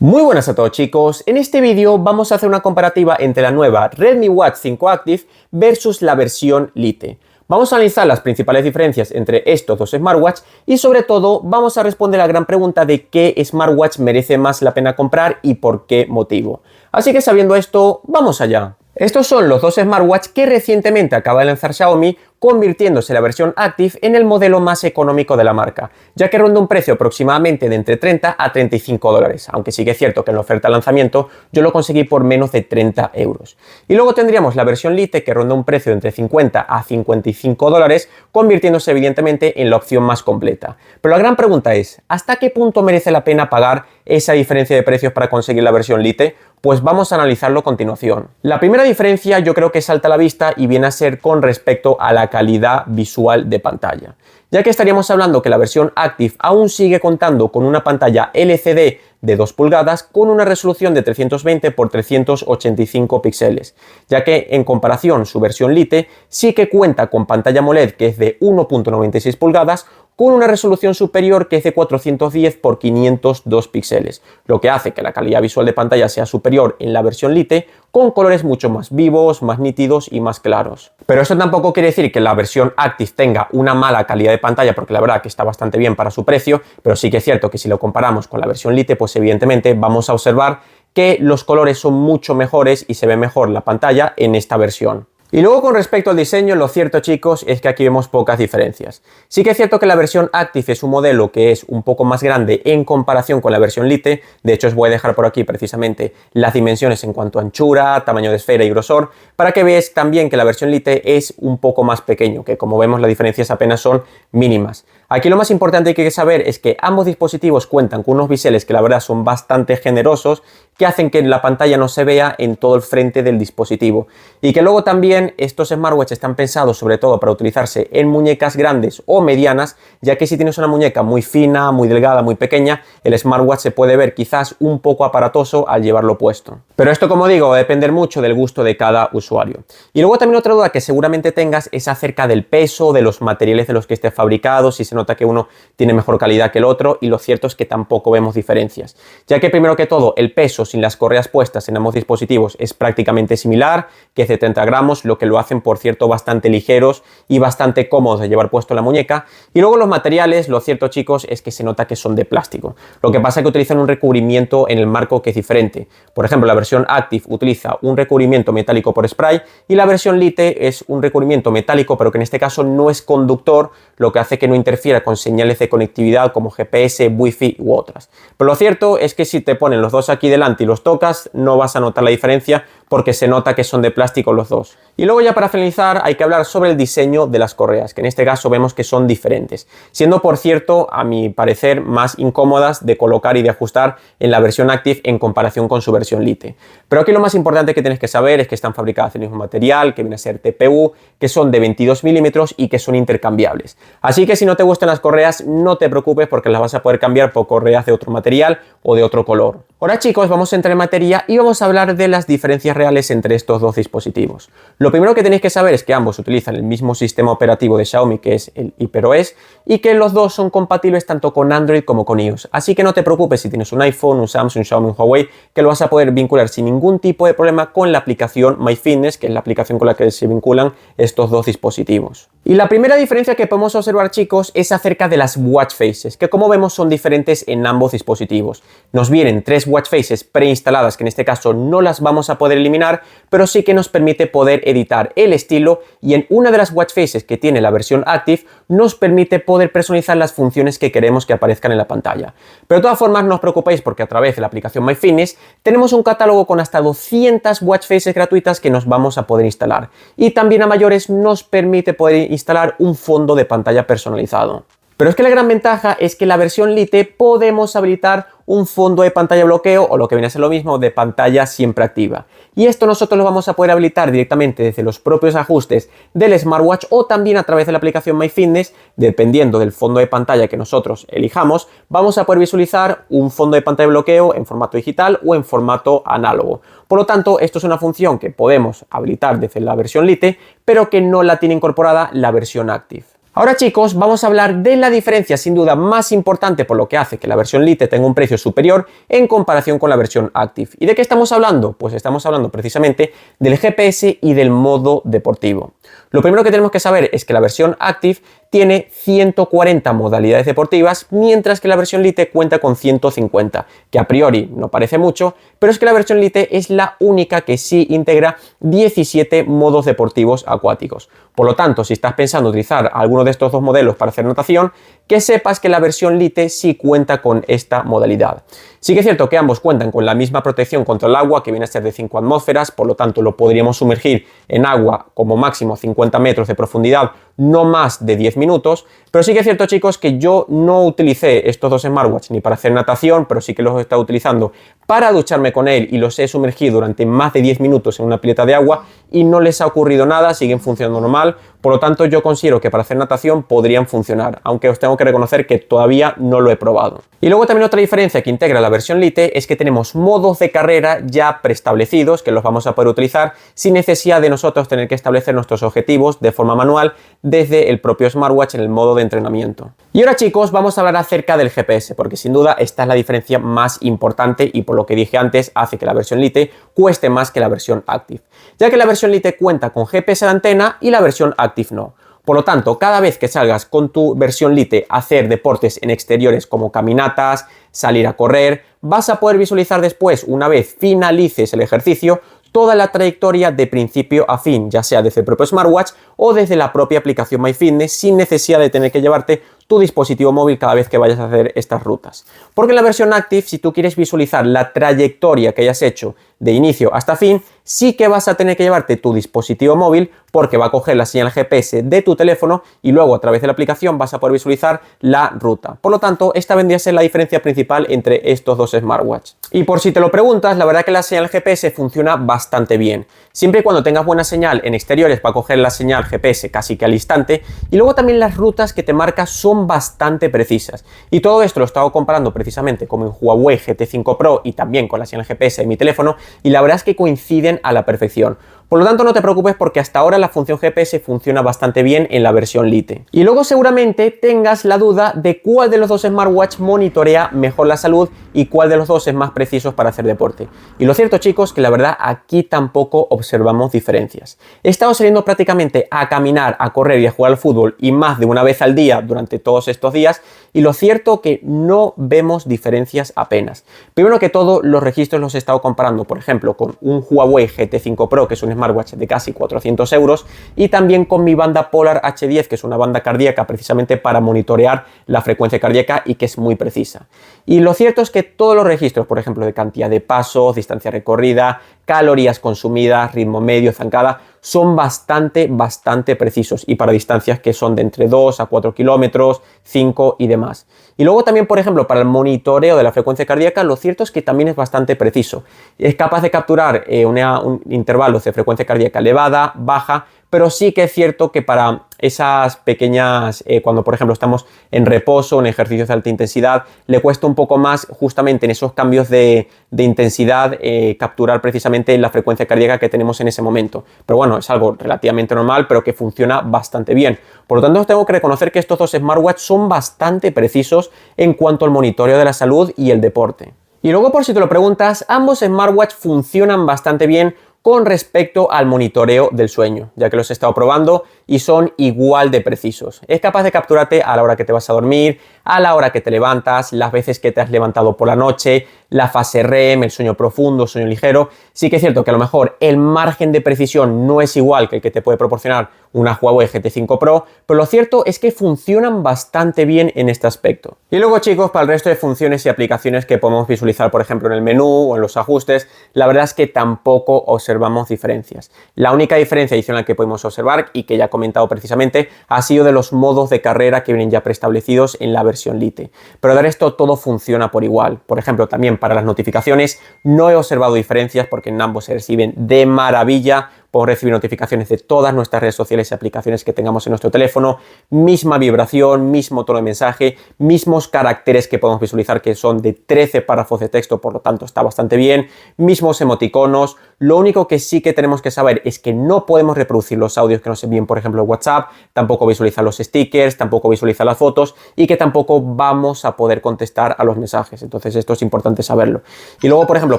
Muy buenas a todos chicos, en este vídeo vamos a hacer una comparativa entre la nueva Redmi Watch 5 Active versus la versión Lite. Vamos a analizar las principales diferencias entre estos dos smartwatches y sobre todo vamos a responder a la gran pregunta de qué smartwatch merece más la pena comprar y por qué motivo. Así que sabiendo esto, vamos allá. Estos son los dos smartwatches que recientemente acaba de lanzar Xiaomi, convirtiéndose la versión Active en el modelo más económico de la marca, ya que ronda un precio aproximadamente de entre 30 a 35 dólares, aunque sí que es cierto que en la oferta de lanzamiento yo lo conseguí por menos de 30 euros. Y luego tendríamos la versión Lite que ronda un precio de entre 50 a 55 dólares, convirtiéndose evidentemente en la opción más completa. Pero la gran pregunta es, ¿hasta qué punto merece la pena pagar esa diferencia de precios para conseguir la versión Lite? Pues vamos a analizarlo a continuación. La primera diferencia yo creo que salta a la vista y viene a ser con respecto a la calidad visual de pantalla, ya que estaríamos hablando que la versión Active aún sigue contando con una pantalla LCD de 2 pulgadas con una resolución de 320 x 385 píxeles, ya que en comparación su versión Lite sí que cuenta con pantalla AMOLED que es de 1.96 pulgadas con una resolución superior que es de 410 x 502 píxeles, lo que hace que la calidad visual de pantalla sea superior en la versión Lite con colores mucho más vivos, más nítidos y más claros. Pero eso tampoco quiere decir que la versión Active tenga una mala calidad de pantalla, porque la verdad que está bastante bien para su precio, pero sí que es cierto que si lo comparamos con la versión Lite, pues evidentemente vamos a observar que los colores son mucho mejores y se ve mejor la pantalla en esta versión. Y luego con respecto al diseño, lo cierto chicos es que aquí vemos pocas diferencias. Sí que es cierto que la versión Active es un modelo que es un poco más grande en comparación con la versión Lite. De hecho os voy a dejar por aquí precisamente las dimensiones en cuanto a anchura, tamaño de esfera y grosor, para que veáis también que la versión Lite es un poco más pequeño, que como vemos las diferencias apenas son mínimas. Aquí lo más importante que hay que saber es que ambos dispositivos cuentan con unos biseles que la verdad son bastante generosos, que hacen que la pantalla no se vea en todo el frente del dispositivo. Y que luego también estos smartwatches están pensados sobre todo para utilizarse en muñecas grandes o medianas, ya que si tienes una muñeca muy fina, muy delgada, muy pequeña, el smartwatch se puede ver quizás un poco aparatoso al llevarlo puesto. Pero esto, como digo, va a depender mucho del gusto de cada usuario. Y luego también otra duda que seguramente tengas es acerca del peso, de los materiales de los que esté fabricado, si se nota que uno tiene mejor calidad que el otro, y lo cierto es que tampoco vemos diferencias, ya que primero que todo el peso sin las correas puestas en ambos dispositivos es prácticamente similar, que es de 30 gramos, lo que lo hacen por cierto bastante ligeros y bastante cómodos de llevar puesto en la muñeca. Y luego los materiales, lo cierto chicos es que se nota que son de plástico, lo que pasa es que utilizan un recubrimiento en el marco que es diferente. Por ejemplo, la versión Active utiliza un recubrimiento metálico por spray y la versión Lite es un recubrimiento metálico pero que en este caso no es conductor, lo que hace que no interfiera con señales de conectividad como GPS, Wi-Fi u otras. Pero lo cierto es que si te ponen los dos aquí delante y los tocas, no vas a notar la diferencia porque se nota que son de plástico los dos. Y luego ya para finalizar hay que hablar sobre el diseño de las correas, que en este caso vemos que son diferentes, siendo por cierto a mi parecer más incómodas de colocar y de ajustar en la versión Active en comparación con su versión Lite. Pero aquí lo más importante que tienes que saber es que están fabricadas del mismo material, que viene a ser TPU, que son de 22 milímetros y que son intercambiables. Así que si no te gustan las correas, no te preocupes porque las vas a poder cambiar por correas de otro material o de otro color. Ahora chicos, vamos a entrar en materia y vamos a hablar de las diferencias reales entre estos dos dispositivos. Lo primero que tenéis que saber es que ambos utilizan el mismo sistema operativo de Xiaomi, que es el HyperOS, y que los dos son compatibles tanto con Android como con iOS. Así que no te preocupes si tienes un iPhone, un Samsung, un Xiaomi, un Huawei, que lo vas a poder vincular sin ningún tipo de problema con la aplicación MyFitness, que es la aplicación con la que se vinculan estos dos dispositivos. Y la primera diferencia que podemos observar chicos es acerca de las watch faces, que como vemos son diferentes en ambos dispositivos. Nos vienen tres watch faces preinstaladas, que en este caso no las vamos a poder eliminar, pero sí que nos permite poder editar el estilo, y en una de las watch faces que tiene la versión Active nos permite poder personalizar las funciones que queremos que aparezcan en la pantalla. Pero de todas formas no os preocupéis porque a través de la aplicación MyFitness tenemos un catálogo con hasta 200 watch faces gratuitas que nos vamos a poder instalar, y también a mayores nos permite poder instalar un fondo de pantalla personalizado. Pero es que la gran ventaja es que en la versión Lite podemos habilitar un fondo de pantalla bloqueo o lo que viene a ser lo mismo de pantalla siempre activa. Y esto nosotros lo vamos a poder habilitar directamente desde los propios ajustes del smartwatch o también a través de la aplicación MyFitness. Dependiendo del fondo de pantalla que nosotros elijamos, vamos a poder visualizar un fondo de pantalla bloqueo en formato digital o en formato análogo. Por lo tanto, esto es una función que podemos habilitar desde la versión Lite, pero que no la tiene incorporada la versión Active. Ahora chicos, vamos a hablar de la diferencia sin duda más importante por lo que hace que la versión Lite tenga un precio superior en comparación con la versión Active. ¿Y de qué estamos hablando? Pues estamos hablando precisamente del GPS y del modo deportivo. Lo primero que tenemos que saber es que la versión Active tiene 140 modalidades deportivas, mientras que la versión Lite cuenta con 150, que a priori no parece mucho, pero es que la versión Lite es la única que sí integra 17 modos deportivos acuáticos. Por lo tanto, si estás pensando utilizar alguno de estos dos modelos para hacer natación, que sepas que la versión Lite sí cuenta con esta modalidad. Sí que es cierto que ambos cuentan con la misma protección contra el agua, que viene a ser de 5 atmósferas, por lo tanto lo podríamos sumergir en agua como máximo 50 metros de profundidad, no más de 10 minutos, pero sí que es cierto chicos que yo no utilicé estos dos smartwatch ni para hacer natación, pero sí que los he estado utilizando para ducharme con él y los he sumergido durante más de 10 minutos en una pileta de agua y no les ha ocurrido nada, siguen funcionando normal, por lo tanto yo considero que para hacer natación podrían funcionar, aunque os tengo que reconocer que todavía no lo he probado. Y luego también otra diferencia que integra la versión Lite es que tenemos modos de carrera ya preestablecidos que los vamos a poder utilizar sin necesidad de nosotros tener que establecer nuestros objetivos de forma manual desde el propio smartwatch en el modo de entrenamiento. Y ahora chicos, vamos a hablar acerca del GPS, porque sin duda esta es la diferencia más importante y por lo que dije antes hace que la versión Lite cueste más que la versión Active, ya que la versión Lite cuenta con GPS de antena y la versión Active no. Por lo tanto, cada vez que salgas con tu versión Lite a hacer deportes en exteriores como caminatas, salir a correr, vas a poder visualizar después, una vez finalices el ejercicio, toda la trayectoria de principio a fin, ya sea desde el propio smartwatch o desde la propia aplicación MyFitness, sin necesidad de tener que llevarte tu dispositivo móvil cada vez que vayas a hacer estas rutas. Porque en la versión Active, si tú quieres visualizar la trayectoria que hayas hecho de inicio hasta fin, sí que vas a tener que llevarte tu dispositivo móvil porque va a coger la señal GPS de tu teléfono y luego a través de la aplicación vas a poder visualizar la ruta. Por lo tanto, esta vendría a ser la diferencia principal entre estos dos smartwatches. Y por si te lo preguntas, la verdad que la señal GPS funciona bastante bien. Siempre y cuando tengas buena señal en exteriores va a coger la señal GPS casi que al instante y luego también las rutas que te marca son bastante precisas. Y todo esto lo he estado comparando precisamente con el Huawei GT5 Pro y también con la señal GPS de mi teléfono y la verdad es que coinciden a la perfección. Por lo tanto, no te preocupes porque hasta ahora la función GPS funciona bastante bien en la versión Lite. Y luego seguramente tengas la duda de cuál de los dos smartwatch monitorea mejor la salud y cuál de los dos es más preciso para hacer deporte. Y lo cierto, chicos, que la verdad aquí tampoco observamos diferencias. He estado saliendo prácticamente a caminar, a correr y a jugar al fútbol y más de una vez al día durante todos estos días y lo cierto que no vemos diferencias apenas. Primero que todo, los registros los he estado comparando, por ejemplo, con un Huawei GT5 Pro, que es un smartwatch de casi 400 euros, y también con mi banda Polar H10, que es una banda cardíaca precisamente para monitorear la frecuencia cardíaca y que es muy precisa. Y lo cierto es que todos los registros, por ejemplo, de cantidad de pasos, distancia recorrida, calorías consumidas, ritmo medio, zancada, son bastante precisos y para distancias que son de entre 2 a 4 kilómetros, 5 y demás. Y luego también, por ejemplo, para el monitoreo de la frecuencia cardíaca, lo cierto es que también es bastante preciso. Es capaz de capturar un intervalo de frecuencia cardíaca elevada, baja, pero sí que es cierto que para esas pequeñas, cuando por ejemplo estamos en reposo, en ejercicios de alta intensidad, le cuesta un poco más justamente en esos cambios de intensidad capturar precisamente la frecuencia cardíaca que tenemos en ese momento. Pero bueno, es algo relativamente normal, pero que funciona bastante bien. Por lo tanto, tengo que reconocer que estos dos smartwatch son bastante precisos en cuanto al monitoreo de la salud y el deporte. Y luego, por si te lo preguntas, ambos smartwatch funcionan bastante bien con respecto al monitoreo del sueño, ya que los he estado probando y son igual de precisos. Es capaz de capturarte a la hora que te vas a dormir, a la hora que te levantas, las veces que te has levantado por la noche, la fase REM, el sueño profundo, sueño ligero. Sí que es cierto que a lo mejor el margen de precisión no es igual que el que te puede proporcionar una Huawei GT5 Pro, pero lo cierto es que funcionan bastante bien en este aspecto. Y luego, chicos, para el resto de funciones y aplicaciones que podemos visualizar, por ejemplo, en el menú o en los ajustes, la verdad es que tampoco observamos diferencias. La única diferencia adicional que podemos observar, y que ya he comentado precisamente, ha sido de los modos de carrera que vienen ya preestablecidos en la versión Lite. Pero de resto todo funciona por igual. Por ejemplo, también para las notificaciones no he observado diferencias porque en ambos se reciben de maravilla. podemos recibir notificaciones de todas nuestras redes sociales y aplicaciones que tengamos en nuestro teléfono, misma vibración, mismo tono de mensaje, mismos caracteres que podemos visualizar que son de 13 párrafos de texto, por lo tanto está bastante bien, mismos emoticonos. Lo único que sí que tenemos que saber es que no podemos reproducir los audios que nos envíen, por ejemplo, WhatsApp, tampoco visualizar los stickers, tampoco visualizar las fotos y que tampoco vamos a poder contestar a los mensajes. Entonces esto es importante saberlo. Y luego, por ejemplo,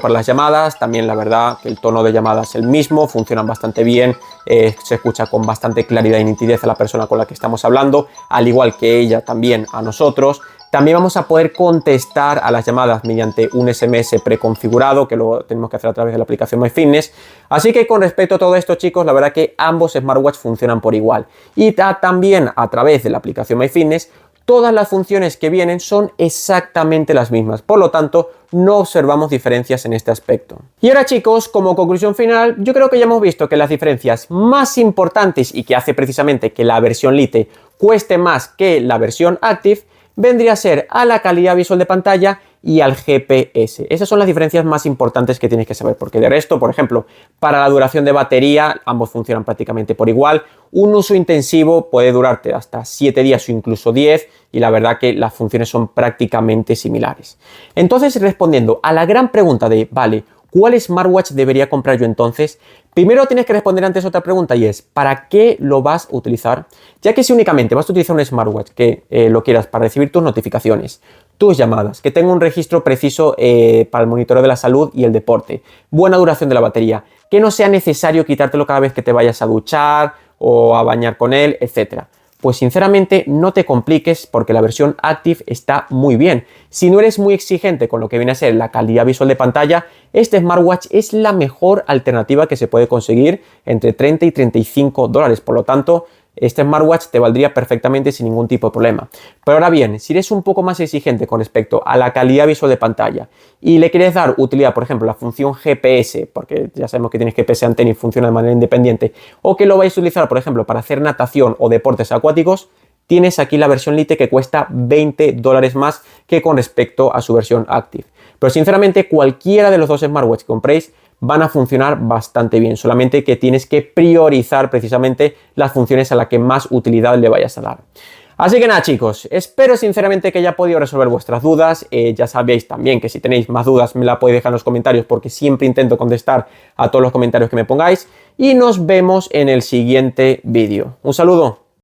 para las llamadas, también la verdad que el tono de llamada es el mismo, funcionan bastante bien, se escucha con bastante claridad y nitidez a la persona con la que estamos hablando, al igual que ella también a nosotros. También vamos a poder contestar a las llamadas mediante un SMS preconfigurado, que lo tenemos que hacer a través de la aplicación MyFitness. Así que con respecto a todo esto, chicos, la verdad que ambos smartwatch funcionan por igual. Y también a través de la aplicación MyFitness, todas las funciones que vienen son exactamente las mismas. Por lo tanto, no observamos diferencias en este aspecto. Y ahora, chicos, como conclusión final, yo creo que ya hemos visto que las diferencias más importantes y que hace precisamente que la versión Lite cueste más que la versión Active vendría a ser a la calidad visual de pantalla y al GPS. Esas son las diferencias más importantes que tienes que saber, porque de resto, por ejemplo, para la duración de batería, ambos funcionan prácticamente por igual. Un uso intensivo puede durarte hasta 7 días o incluso 10 y la verdad que las funciones son prácticamente similares. Entonces, respondiendo a la gran pregunta de, vale, ¿cuál smartwatch debería comprar yo entonces? Primero tienes que responder antes otra pregunta y es, ¿para qué lo vas a utilizar? Ya que si únicamente vas a utilizar un smartwatch que lo quieras para recibir tus notificaciones, tus llamadas, que tenga un registro preciso para el monitoreo de la salud y el deporte, buena duración de la batería, que no sea necesario quitártelo cada vez que te vayas a duchar o a bañar con él, etcétera. Pues sinceramente no te compliques porque la versión Active está muy bien. Si no eres muy exigente con lo que viene a ser la calidad visual de pantalla, este smartwatch es la mejor alternativa que se puede conseguir entre 30 y 35 dólares. Por lo tanto, este smartwatch te valdría perfectamente sin ningún tipo de problema. Pero ahora bien, si eres un poco más exigente con respecto a la calidad visual de pantalla y le quieres dar utilidad, por ejemplo, la función GPS, porque ya sabemos que tienes GPS antena y funciona de manera independiente, o que lo vais a utilizar, por ejemplo, para hacer natación o deportes acuáticos, tienes aquí la versión Lite que cuesta 20 dólares más que con respecto a su versión Active. Pero sinceramente, cualquiera de los dos smartwatches que compréis van a funcionar bastante bien, solamente que tienes que priorizar precisamente las funciones a las que más utilidad le vayas a dar. Así que nada, chicos, espero sinceramente que haya podido resolver vuestras dudas. Ya sabéis también que si tenéis más dudas me la podéis dejar en los comentarios porque siempre intento contestar a todos los comentarios que me pongáis y nos vemos en el siguiente vídeo. Un saludo.